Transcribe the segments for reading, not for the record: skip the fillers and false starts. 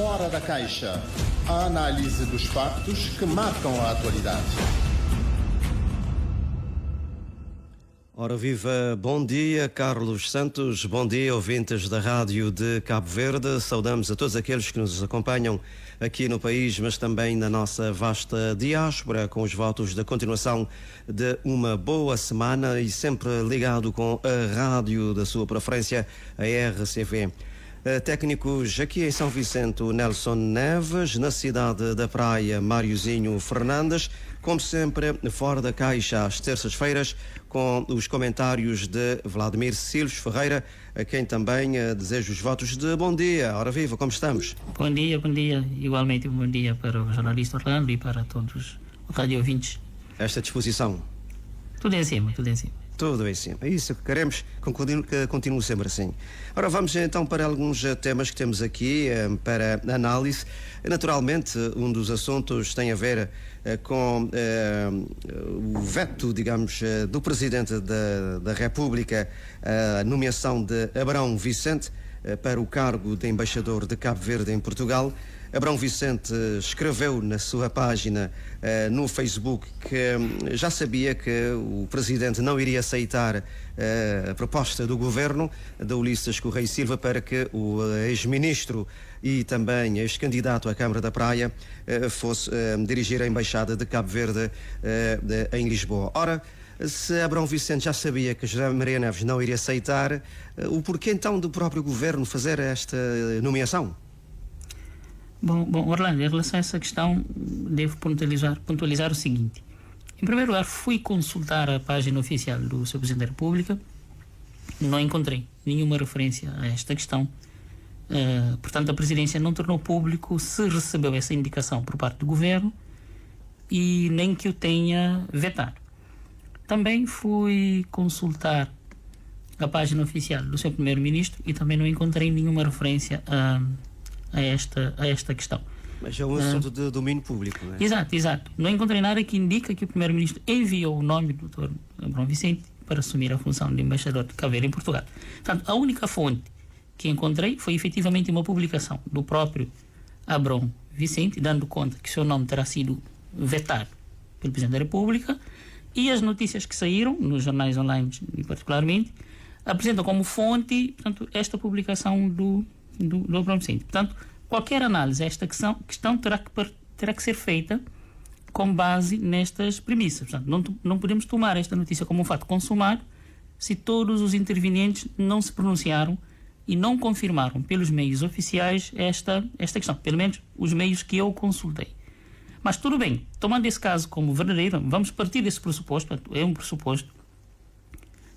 Fora da Caixa. A análise dos factos que marcam a atualidade. Ora viva, bom dia Carlos Santos, bom dia ouvintes da Rádio de Cabo Verde. Saudamos a todos aqueles que nos acompanham aqui no país, mas também na nossa vasta diáspora, com os votos da continuação de uma boa semana e sempre ligado com a rádio da sua preferência, a RCV. Técnicos aqui em São Vicente, o Nelson Neves, na cidade da Praia, Máriozinho Fernandes, como sempre, fora da caixa, às terças-feiras, com os comentários de Vladimir Silves Ferreira, a quem também desejo os votos de bom dia. Ora viva, como estamos? Bom dia, igualmente bom dia para o jornalista Orlando e para todos os radio-ouvintes. Esta disposição? Tudo em cima. Tudo em cima. É isso que queremos, que continue sempre assim. Ora, vamos então para alguns temas que temos aqui para análise. Naturalmente, um dos assuntos tem a ver com o veto, digamos, do Presidente da República, a nomeação de Abrão Vicente para o cargo de embaixador de Cabo Verde em Portugal. Abrão Vicente escreveu na sua página no Facebook que já sabia que o Presidente não iria aceitar a proposta do Governo de Ulisses Correia Silva para que o ex-ministro e também ex-candidato à Câmara da Praia fosse dirigir a Embaixada de Cabo Verde em Lisboa. Ora, se Abrão Vicente já sabia que José Maria Neves não iria aceitar, o porquê então do próprio Governo fazer esta nomeação? Bom, Orlando, em relação a essa questão, devo pontualizar o seguinte. Em primeiro lugar, fui consultar a página oficial do Sr. Presidente da República, não encontrei nenhuma referência a esta questão. Portanto, a Presidência não tornou público se recebeu essa indicação por parte do Governo e nem que o tenha vetado. Também fui consultar a página oficial do Sr. Primeiro-Ministro e também não encontrei nenhuma referência a esta questão. Mas é um assunto de domínio público, não é? Exato. Não encontrei nada que indica que o Primeiro-Ministro enviou o nome do Dr. Abrão Vicente para assumir a função de embaixador de Cabo Verde em Portugal. Portanto, a única fonte que encontrei foi efetivamente uma publicação do próprio Abrão Vicente, dando conta que o seu nome terá sido vetado pelo Presidente da República, e as notícias que saíram nos jornais online, particularmente, apresentam como fonte, portanto, esta publicação do Abrão Vicente. Portanto, qualquer análise a esta questão terá que ser feita com base nestas premissas. Portanto, não podemos tomar esta notícia como um fato consumado se todos os intervenientes não se pronunciaram e não confirmaram pelos meios oficiais esta questão, pelo menos os meios que eu consultei. Mas tudo bem, tomando esse caso como verdadeiro, vamos partir desse pressuposto, portanto, é um pressuposto,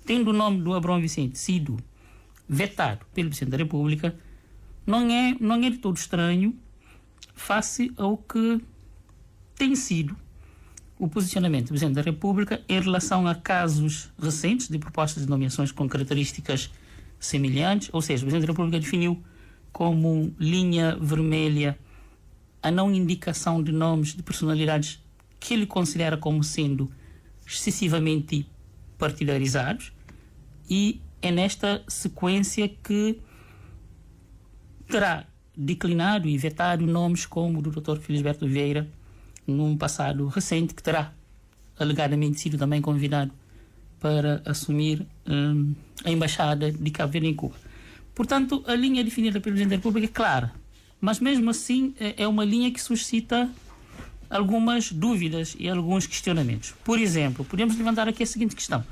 tendo o nome do Abrão Vicente sido vetado pelo Presidente da República, não é de todo estranho face ao que tem sido o posicionamento do Presidente da República em relação a casos recentes de propostas de nomeações com características semelhantes, ou seja, o Presidente da República definiu como linha vermelha a não indicação de nomes de personalidades que ele considera como sendo excessivamente partidarizados, e é nesta sequência que terá declinado e vetado nomes como o do Dr. Felisberto Vieira num passado recente, que terá alegadamente sido também convidado para assumir a Embaixada de Cabo Verde em Cuba. Portanto, a linha definida pelo Presidente da República é clara, mas mesmo assim é uma linha que suscita algumas dúvidas e alguns questionamentos. Por exemplo, podemos levantar aqui a seguinte questão.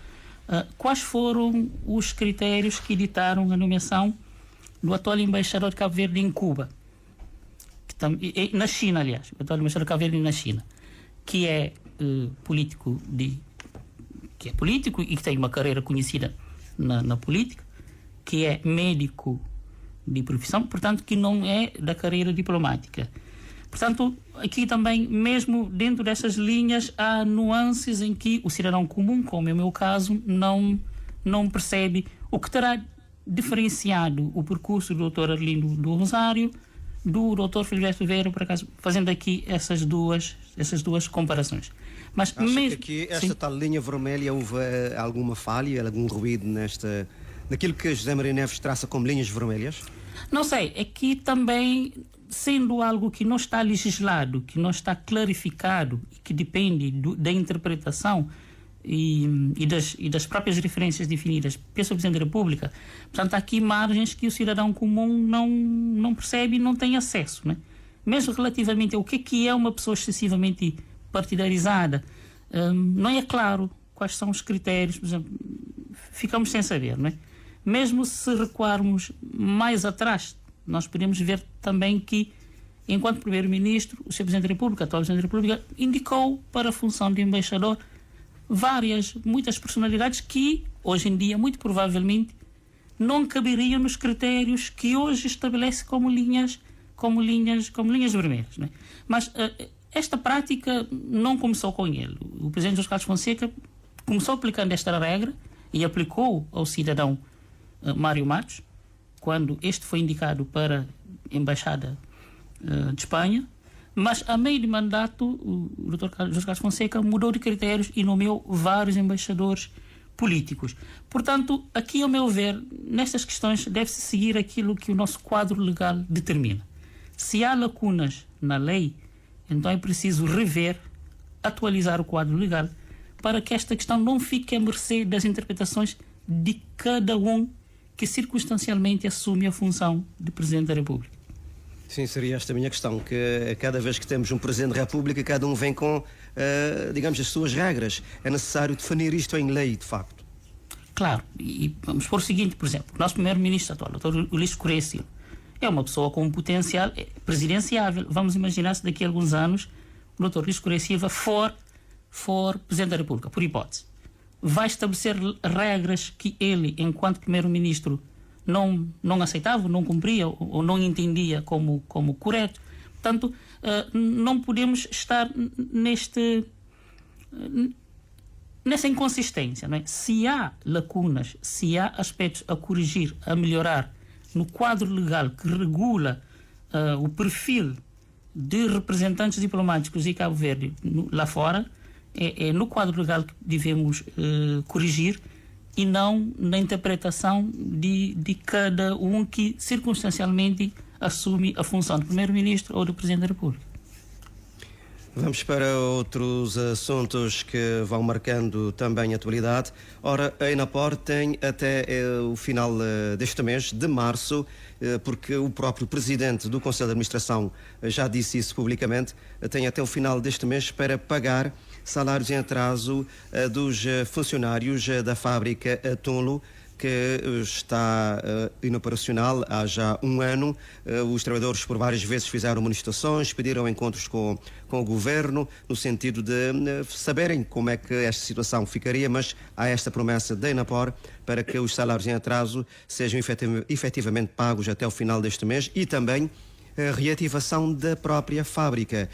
Quais foram os critérios que editaram a nomeação do atual embaixador de Cabo Verde em Cuba, na China, aliás, o atual embaixador de Cabo Verde na China, que é político e que tem uma carreira conhecida na política, que é médico de profissão, portanto, que não é da carreira diplomática. Portanto, aqui também, mesmo dentro dessas linhas, há nuances em que o cidadão comum, como é o meu caso, não percebe o que terá diferenciado o percurso do Dr. Arlindo do Rosário do Dr. Felisberto Vieira, por acaso, fazendo aqui essas duas comparações. Mas acha mesmo que aqui, esta tal linha vermelha, houve alguma falha, algum ruído naquilo que José Maria Neves traça como linhas vermelhas? Não sei, aqui também sendo algo que não está legislado, que não está clarificado e que depende da interpretação e das próprias referências definidas pelo Presidente da República, portanto, há aqui margens que o cidadão comum não percebe e não tem acesso, né? Mesmo relativamente ao que é uma pessoa excessivamente partidarizada, não é claro quais são os critérios, por exemplo, ficamos sem saber, não é? Mesmo se recuarmos mais atrás, nós podemos ver também que, enquanto Primeiro-Ministro, o Sr. Presidente da República, atual Presidente da República, indicou para a função de embaixador muitas personalidades que, hoje em dia, muito provavelmente, não caberiam nos critérios que hoje estabelece como linhas vermelhas, né? Mas esta prática não começou com ele. O Presidente José Carlos Fonseca começou aplicando esta regra e aplicou ao cidadão Mário Matos, quando este foi indicado para a Embaixada de Espanha, mas a meio de mandato o Dr. José Carlos Fonseca mudou de critérios e nomeou vários embaixadores políticos. Portanto, aqui, ao meu ver, nestas questões deve-se seguir aquilo que o nosso quadro legal determina. Se há lacunas na lei, então é preciso rever, atualizar o quadro legal para que esta questão não fique à mercê das interpretações de cada um que circunstancialmente assume a função de Presidente da República. Sim, seria esta a minha questão, que cada vez que temos um Presidente da República, cada um vem com, digamos, as suas regras. É necessário definir isto em lei, de facto. Claro, e vamos por o seguinte, por exemplo, o nosso Primeiro-Ministro atual, o Dr. Ulisses Correia Silva, é uma pessoa com um potencial presidenciável. Vamos imaginar se daqui a alguns anos o Dr. Ulisses Correia Silva for Presidente da República, por hipótese. Vai estabelecer regras que ele, enquanto Primeiro-Ministro, não aceitava, não cumpria ou não entendia como correto. Portanto, não podemos estar nessa inconsistência, não é? Se há lacunas, se há aspectos a corrigir, a melhorar no quadro legal que regula o perfil de representantes diplomáticos de Cabo Verde lá fora, é no quadro legal que devemos corrigir e não na interpretação de cada um que circunstancialmente assume a função de Primeiro-Ministro ou de Presidente da República. Vamos para outros assuntos que vão marcando também a atualidade. Ora, a Enapor tem até o final deste mês, de março, porque o próprio Presidente do Conselho de Administração já disse isso publicamente, tem até o final deste mês para pagar salários em atraso dos funcionários da fábrica Tunlo, que está inoperacional há já um ano. Os trabalhadores por várias vezes fizeram manifestações, pediram encontros com o governo, no sentido de saberem como é que esta situação ficaria, mas há esta promessa da Enapor para que os salários em atraso sejam efetivamente pagos até o final deste mês e também a reativação da própria fábrica.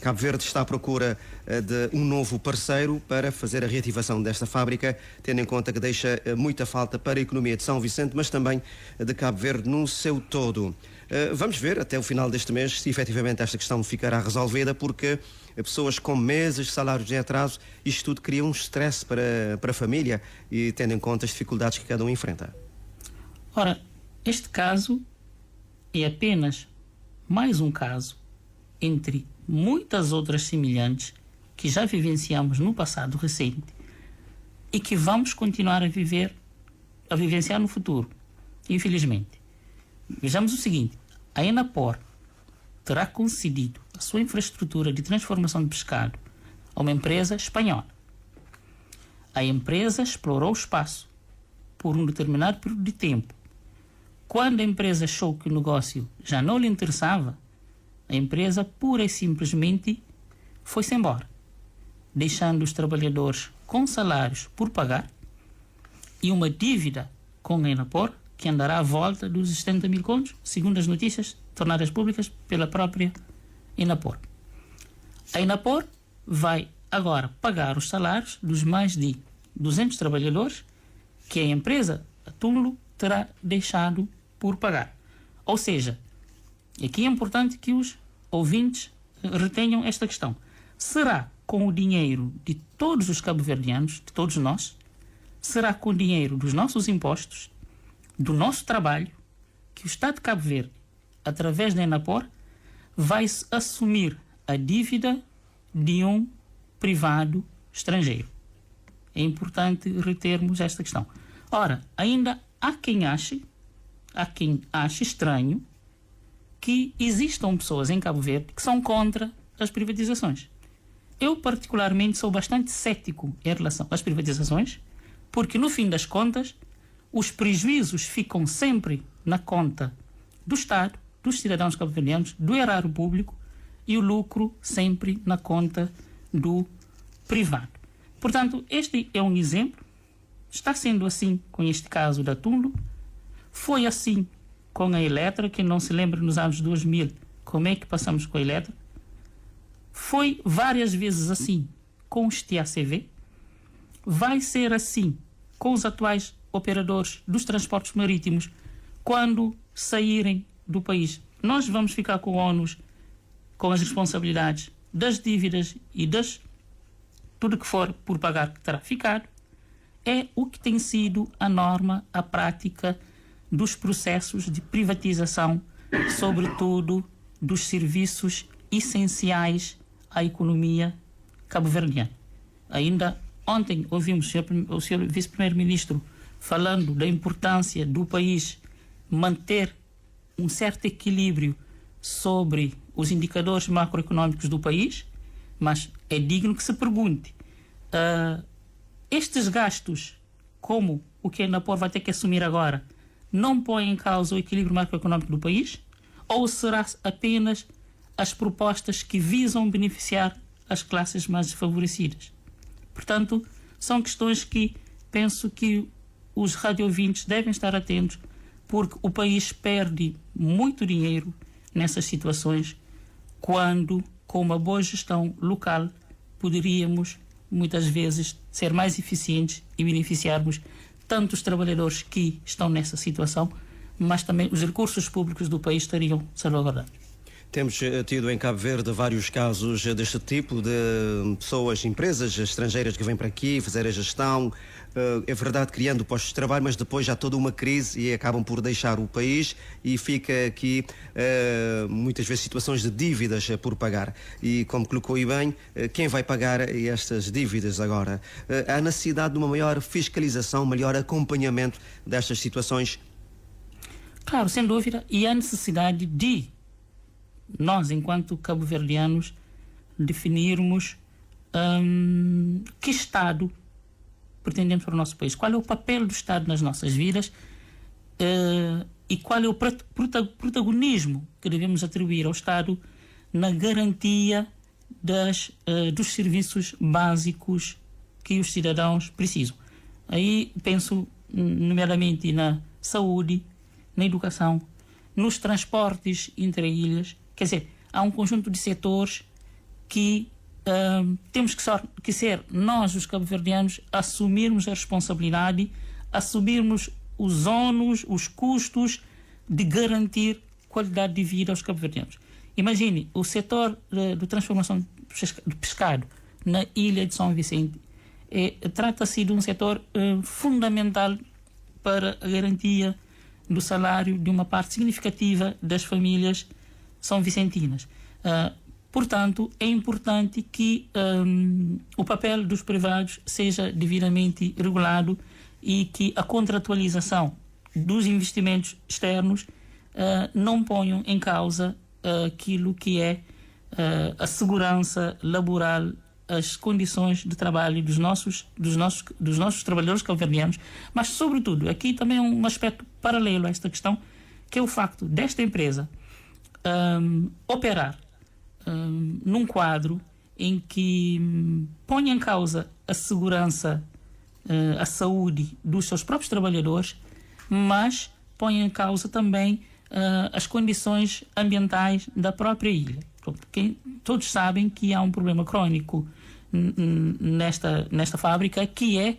Cabo Verde está à procura de um novo parceiro para fazer a reativação desta fábrica, tendo em conta que deixa muita falta para a economia de São Vicente, mas também de Cabo Verde no seu todo. Vamos ver até o final deste mês se efetivamente esta questão ficará resolvida, porque pessoas com meses de salários em atraso, isto tudo cria um stress para a família, e tendo em conta as dificuldades que cada um enfrenta. Ora, este caso é apenas mais um caso entre muitas outras semelhantes que já vivenciamos no passado recente e que vamos continuar a vivenciar no futuro, infelizmente. Vejamos o seguinte: a Enapor terá concedido a sua infraestrutura de transformação de pescado a uma empresa espanhola. A empresa explorou o espaço por um determinado período de tempo. Quando a empresa achou que o negócio já não lhe interessava, a empresa pura e simplesmente foi-se embora, deixando os trabalhadores com salários por pagar e uma dívida com a Enapor que andará à volta dos 70 mil contos, segundo as notícias tornadas públicas pela própria Enapor. A Enapor vai agora pagar os salários dos mais de 200 trabalhadores que a empresa, a Tunlo, terá deixado por pagar. Ou seja, aqui é importante que os ouvintes retenham esta questão. Será com o dinheiro de todos os cabo-verdianos, de todos nós? Será com o dinheiro dos nossos impostos, do nosso trabalho, que o Estado de Cabo Verde através da Enapor, vai-se assumir a dívida de um privado estrangeiro. É importante retermos esta questão. Ora, ainda há quem ache estranho que existam pessoas em Cabo Verde que são contra as privatizações. Eu, particularmente, sou bastante cético em relação às privatizações, porque, no fim das contas, os prejuízos ficam sempre na conta do Estado, dos cidadãos cabo-verdianos, do erário público, e o lucro sempre na conta do privado. Portanto, este é um exemplo. Está sendo assim com este caso da Tundu. Foi assim com a Eletra, que não se lembra nos anos 2000 como é que passamos com a Eletra. Foi várias vezes assim com os TACV. Vai ser assim com os atuais operadores dos transportes marítimos quando saírem do país. Nós vamos ficar com o ônus, com as responsabilidades das dívidas e tudo que for por pagar que terá ficado. É o que tem sido a norma, a prática dos processos de privatização, sobretudo dos serviços essenciais à economia cabo-verdiana. Ainda ontem ouvimos o Sr. Vice-Primeiro-Ministro falando da importância do país manter um certo equilíbrio sobre os indicadores macroeconómicos do país, mas é digno que se pergunte, estes gastos, como o que a Enapor vai ter que assumir agora, não põem em causa o equilíbrio macroeconómico do país? Ou será apenas as propostas que visam beneficiar as classes mais desfavorecidas? Portanto, são questões que penso que os radioouvintes devem estar atentos, porque o país perde muito dinheiro nessas situações, quando, com uma boa gestão local, poderíamos, muitas vezes, ser mais eficientes e beneficiarmos tanto os trabalhadores que estão nessa situação, mas também os recursos públicos do país estariam salvaguardados. Temos tido em Cabo Verde vários casos deste tipo, de pessoas, empresas estrangeiras que vêm para aqui fazer a gestão, é verdade, criando postos de trabalho, mas depois já toda uma crise e acabam por deixar o país e fica aqui muitas vezes situações de dívidas por pagar. E como colocou aí bem, quem vai pagar estas dívidas agora? Há necessidade de uma maior fiscalização, maior acompanhamento destas situações? Claro, sem dúvida, e há necessidade de nós, enquanto cabo-verdianos, definirmos que Estado pretendemos para o nosso país, qual é o papel do Estado nas nossas vidas e qual é o protagonismo que devemos atribuir ao Estado na garantia dos serviços básicos que os cidadãos precisam. Aí penso nomeadamente na saúde, na educação, nos transportes intra-ilhas. Quer dizer, há um conjunto de setores que temos que ser nós, os cabo-verdianos, assumirmos a responsabilidade, assumirmos os ônus, os custos de garantir qualidade de vida aos cabo-verdianos. Imagine, o setor de transformação do pescado na ilha de São Vicente trata-se de um setor fundamental para a garantia do salário de uma parte significativa das famílias são vicentinas. Portanto, é importante que o papel dos privados seja devidamente regulado e que a contratualização dos investimentos externos não ponham em causa aquilo que é a segurança laboral, as condições de trabalho dos nossos trabalhadores cabo-verdianos, mas, sobretudo, aqui também é um aspecto paralelo a esta questão, que é o facto desta empresa operar num quadro em que põe em causa a segurança, a saúde dos seus próprios trabalhadores, mas põe em causa também as condições ambientais da própria ilha. Todos sabem que há um problema crónico nesta fábrica, que é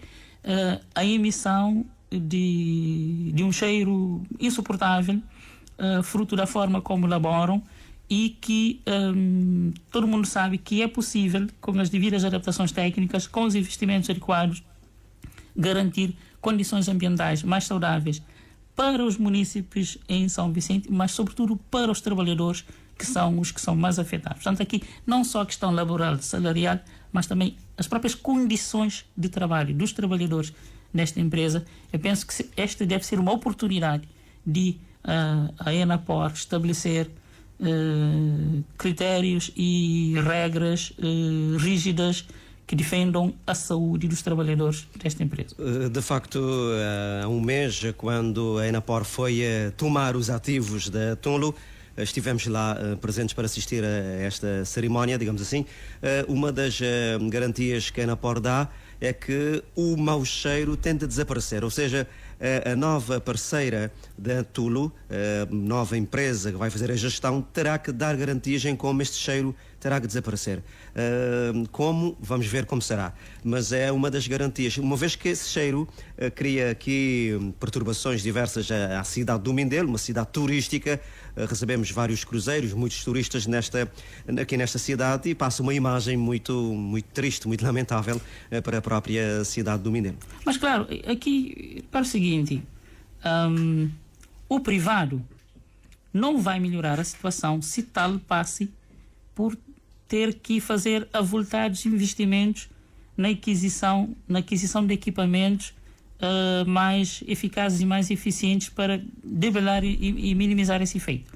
a emissão de um cheiro insuportável, fruto da forma como laboram, e que todo mundo sabe que é possível, com as devidas adaptações técnicas, com os investimentos adequados, garantir condições ambientais mais saudáveis para os munícipes em São Vicente, mas sobretudo para os trabalhadores que são os que são mais afetados. Portanto, aqui não só a questão laboral, salarial, mas também as próprias condições de trabalho dos trabalhadores nesta empresa. Eu penso que esta deve ser uma oportunidade de a ENAPOR estabelecer critérios e regras rígidas que defendam a saúde dos trabalhadores desta empresa. De facto, há um mês, quando a ENAPOR foi tomar os ativos da Tunlo, estivemos lá presentes para assistir a esta cerimónia, digamos assim. Uma das garantias que a ENAPOR dá é que o mau cheiro tende a desaparecer, ou seja, a nova parceira da Tulo, a nova empresa que vai fazer a gestão, terá que dar garantias em como este cheiro terá que desaparecer. Como? Vamos ver como será. Mas é uma das garantias. Uma vez que esse cheiro cria aqui perturbações diversas à cidade do Mindelo, uma cidade turística, recebemos vários cruzeiros, muitos turistas aqui nesta cidade, e passa uma imagem muito, muito triste, muito lamentável para a própria cidade do Mindelo. Mas claro, aqui para o seguinte, o privado não vai melhorar a situação se tal passe por ter que fazer avultados investimentos na aquisição de equipamentos mais eficazes e mais eficientes para debelar e minimizar esse efeito.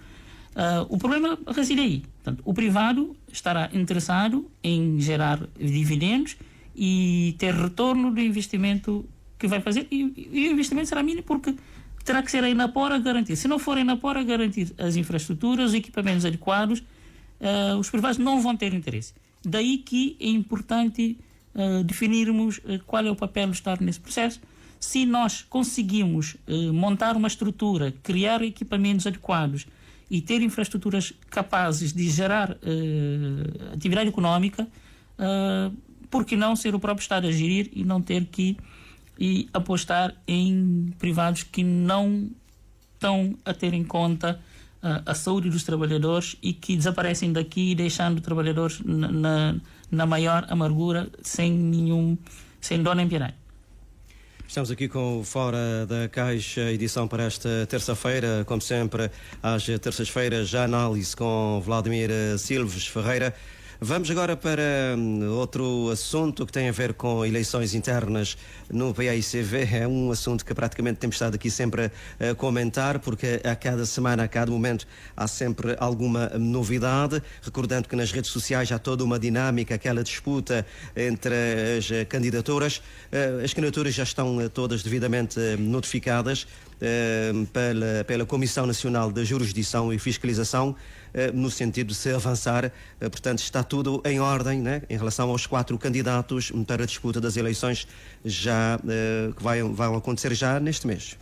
O problema reside aí. Portanto, o privado estará interessado em gerar dividendos e ter retorno do investimento que vai fazer, e o investimento será mínimo porque terá que ser a ENAPOR a garantir. Se não for a ENAPOR a garantir as infraestruturas, os equipamentos adequados, os privados não vão ter interesse. Daí que é importante definirmos qual é o papel do Estado nesse processo. Se nós conseguimos montar uma estrutura, criar equipamentos adequados e ter infraestruturas capazes de gerar atividade económica, por que não ser o próprio Estado a gerir e não ter que apostar em privados que não estão a ter em conta a saúde dos trabalhadores e que desaparecem daqui, deixando trabalhadores na maior amargura, sem dó nem piedade. Estamos aqui com o Fora da Caixa, edição para esta terça-feira. Como sempre, às terças-feiras, já análise com Vladimir Silves Ferreira. Vamos agora para outro assunto que tem a ver com eleições internas no PAICV. É um assunto que praticamente temos estado aqui sempre a comentar, porque a cada semana, a cada momento, há sempre alguma novidade. Recordando que nas redes sociais há toda uma dinâmica, aquela disputa entre as candidaturas. As candidaturas já estão todas devidamente notificadas pela Comissão Nacional de Jurisdição e Fiscalização, no sentido de se avançar. Portanto, está tudo em ordem, né, em relação aos 4 candidatos para a disputa das eleições que vão acontecer já neste mês.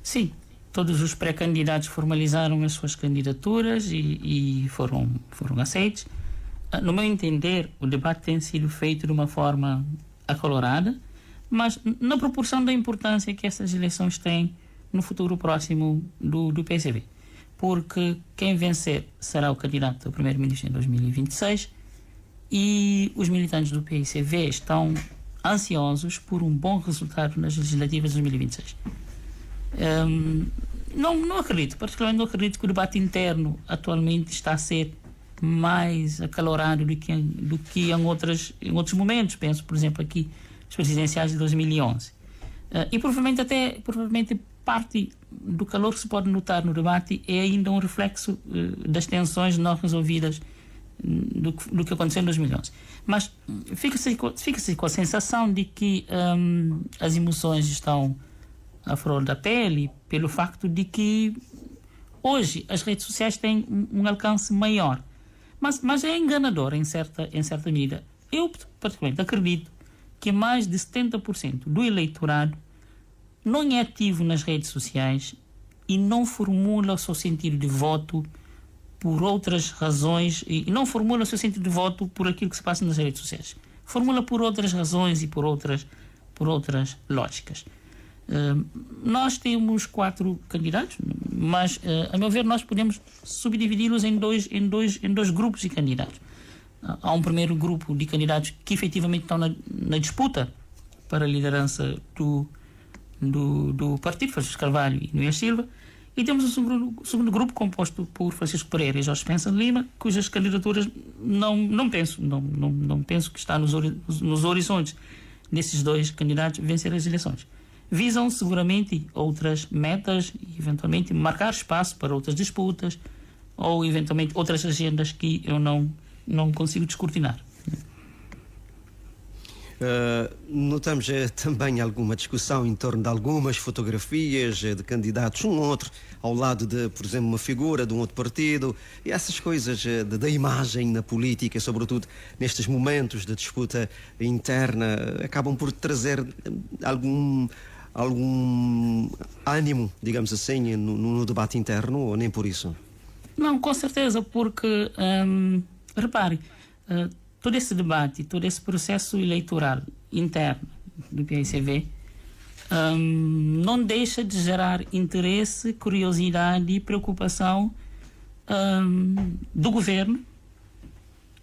Sim, todos os pré-candidatos formalizaram as suas candidaturas e foram aceitos. No meu entender, o debate tem sido feito de uma forma acalorada, mas na proporção da importância que essas eleições têm no futuro próximo do PCV. Porque quem vencer será o candidato a primeiro-ministro em 2026 e os militantes do PICV estão ansiosos por um bom resultado nas legislativas de 2026. Não acredito, particularmente não acredito que o debate interno atualmente está a ser mais acalorado do que em outros momentos. Penso, por exemplo, aqui as presidenciais de 2011. E provavelmente parte do calor que se pode notar no debate é ainda um reflexo das tensões não resolvidas do que aconteceu em 2011. Mas fica-se com a sensação de que as emoções estão à flor da pele, pelo facto de que hoje as redes sociais têm um alcance maior. Mas é enganador em certa medida. Eu, particularmente, acredito que mais de 70% do eleitorado não é ativo nas redes sociais e não formula o seu sentido de voto por outras razões, e não formula o seu sentido de voto por aquilo que se passa nas redes sociais. Formula por outras razões e por outras lógicas. Nós temos 4 candidatos, mas, a meu ver, nós podemos subdividi-los em dois grupos de candidatos. Há um primeiro grupo de candidatos que efetivamente estão na disputa para a liderança do do partido, Francisco Carvalho e Nunes Silva, e temos um segundo grupo composto por Francisco Pereira e Jorge Spencer Lima, cujas candidaturas não penso que está nos horizontes desses dois candidatos vencer as eleições. Visam seguramente outras metas e eventualmente marcar espaço para outras disputas ou eventualmente outras agendas que eu não consigo descortinar. Notamos também alguma discussão em torno de algumas fotografias de candidatos, um ou outro, ao lado de, por exemplo, uma figura de um outro partido, e essas coisas da imagem na política, sobretudo nestes momentos de disputa interna, acabam por trazer algum ânimo, digamos assim, no debate interno, ou nem por isso? Não, com certeza, porque, repare, todo esse debate, todo esse processo eleitoral interno do PSV não deixa de gerar interesse, curiosidade e preocupação do governo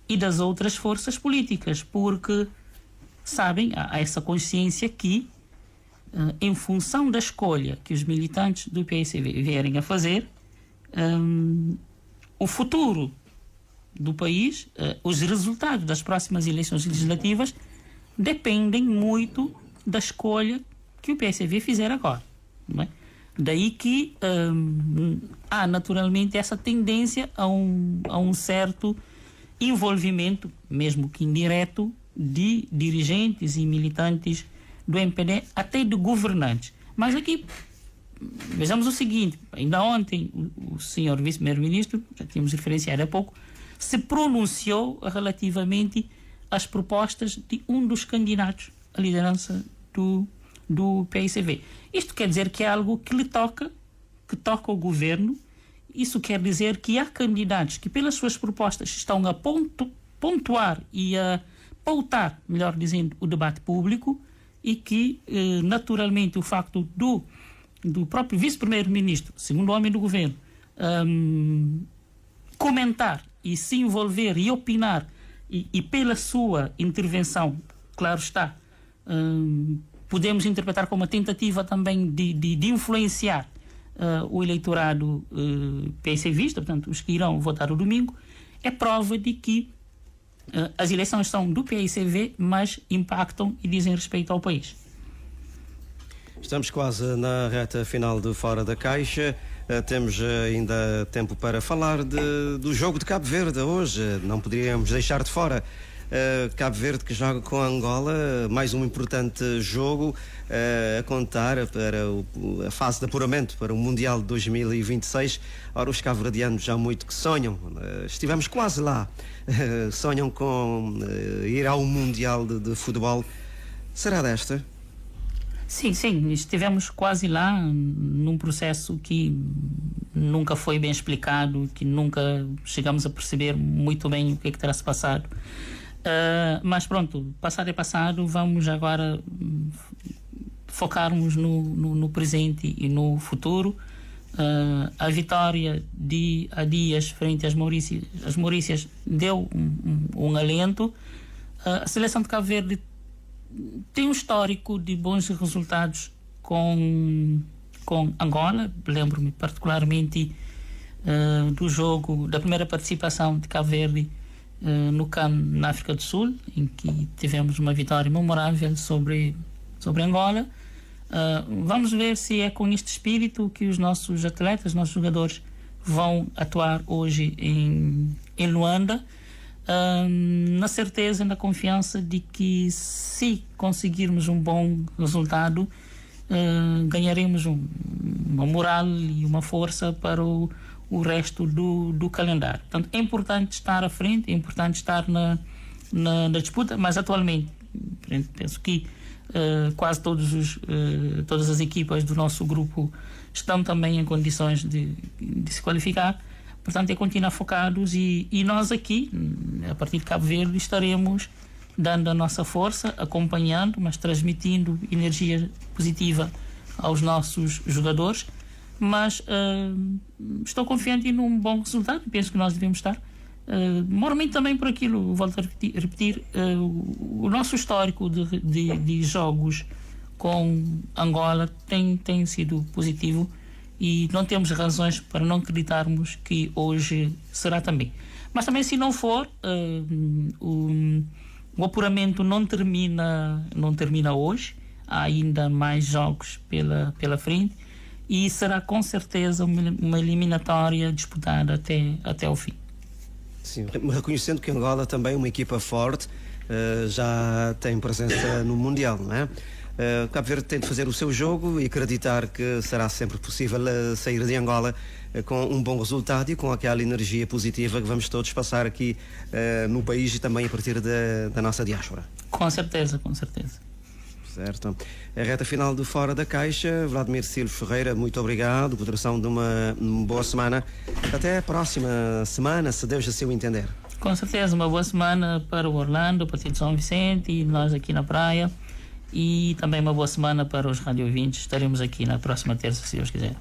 e das outras forças políticas, porque sabem, há essa consciência que, em função da escolha que os militantes do PSV vierem a fazer, o futuro do país, os resultados das próximas eleições legislativas dependem muito da escolha que o PSV fizer agora, não é? Daí que há naturalmente essa tendência a um certo envolvimento, mesmo que indireto, de dirigentes e militantes do MPD, até de governantes. Mas aqui vejamos o seguinte: ainda ontem o senhor vice-primeiro-ministro, já tínhamos referenciado há pouco, se pronunciou relativamente às propostas de um dos candidatos à liderança do PSV. Isto quer dizer que é algo que lhe toca, que toca o governo. Isso quer dizer que há candidatos que, pelas suas propostas, estão a pontuar e a pautar, melhor dizendo, o debate público, e que, naturalmente, o facto do próprio vice-primeiro-ministro, segundo homem do governo, comentar e se envolver e opinar, e pela sua intervenção, claro está, podemos interpretar como uma tentativa também de influenciar o eleitorado PSVista, portanto, os que irão votar o domingo, é prova de que as eleições são do PSV, mas impactam e dizem respeito ao país. Estamos quase na reta final de Fora da Caixa. Temos ainda tempo para falar do jogo de Cabo Verde hoje. Não poderíamos deixar de fora Cabo Verde, que joga com Angola, mais um importante jogo a contar para a fase de apuramento para o Mundial de 2026. Ora, os cabo-verdianos já muito que sonham, estivemos quase lá, sonham com ir ao Mundial de futebol. Será desta? Sim, estivemos quase lá, num processo que nunca foi bem explicado, que nunca chegamos a perceber muito bem o que terá se passado. Mas pronto, passado é passado, vamos agora focarmos no presente e no futuro. A vitória de há dias frente às Maurícias deu um alento. A seleção de Cabo Verde tem um histórico de bons resultados com Angola. Lembro-me particularmente do jogo, da primeira participação de Cabo Verde no CAN na África do Sul, em que tivemos uma vitória memorável sobre Angola. Vamos ver se é com este espírito que os nossos atletas, nossos jogadores, vão atuar hoje em Luanda, na certeza, na confiança de que, se conseguirmos um bom resultado, ganharemos uma moral e uma força para o resto do calendário. Portanto, é importante estar à frente, é importante estar na disputa, mas atualmente penso que quase todas as equipas do nosso grupo estão também em condições de se qualificar. Portanto, é continuar focados e nós aqui, a partir de Cabo Verde, estaremos dando a nossa força, acompanhando, mas transmitindo energia positiva aos nossos jogadores. Mas estou confiante num bom resultado, penso que nós devemos estar. Moralmente também por aquilo, volto a repetir, o nosso histórico de jogos com Angola tem sido positivo e não temos razões para não acreditarmos que hoje será também. Mas também, se não for, o apuramento não termina hoje. Há ainda mais jogos pela frente e será com certeza uma eliminatória disputada até o fim. Sim, reconhecendo que Angola também é uma equipa forte, já tem presença no Mundial, não é? Cabo Verde tem de fazer o seu jogo e acreditar que será sempre possível sair de Angola com um bom resultado e com aquela energia positiva que vamos todos passar aqui no país e também a partir da nossa diáspora. Com certeza, com certeza. Certo. A reta final do Fora da Caixa, Vladimir Silva Ferreira, muito obrigado, continuação de uma boa semana. Até a próxima semana, se Deus assim o entender. Com certeza, uma boa semana para o Orlando, para o São Vicente e nós aqui na praia. E também uma boa semana para os radiovintes. Estaremos aqui na próxima terça, se Deus quiser.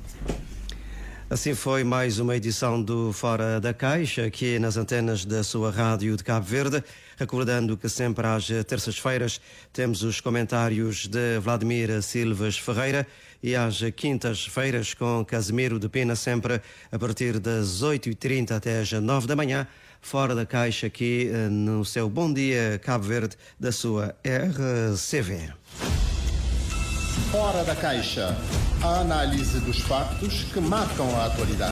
Assim foi mais uma edição do Fora da Caixa, aqui nas antenas da sua rádio de Cabo Verde. Recordando que sempre às terças-feiras temos os comentários de Vladimir Silva Ferreira e às quintas-feiras com Casimiro de Pina, sempre a partir das 8h30 até às 9 da manhã. Fora da Caixa, aqui no seu Bom Dia Cabo Verde da sua RCV. Fora da Caixa. A análise dos factos que marcam a atualidade.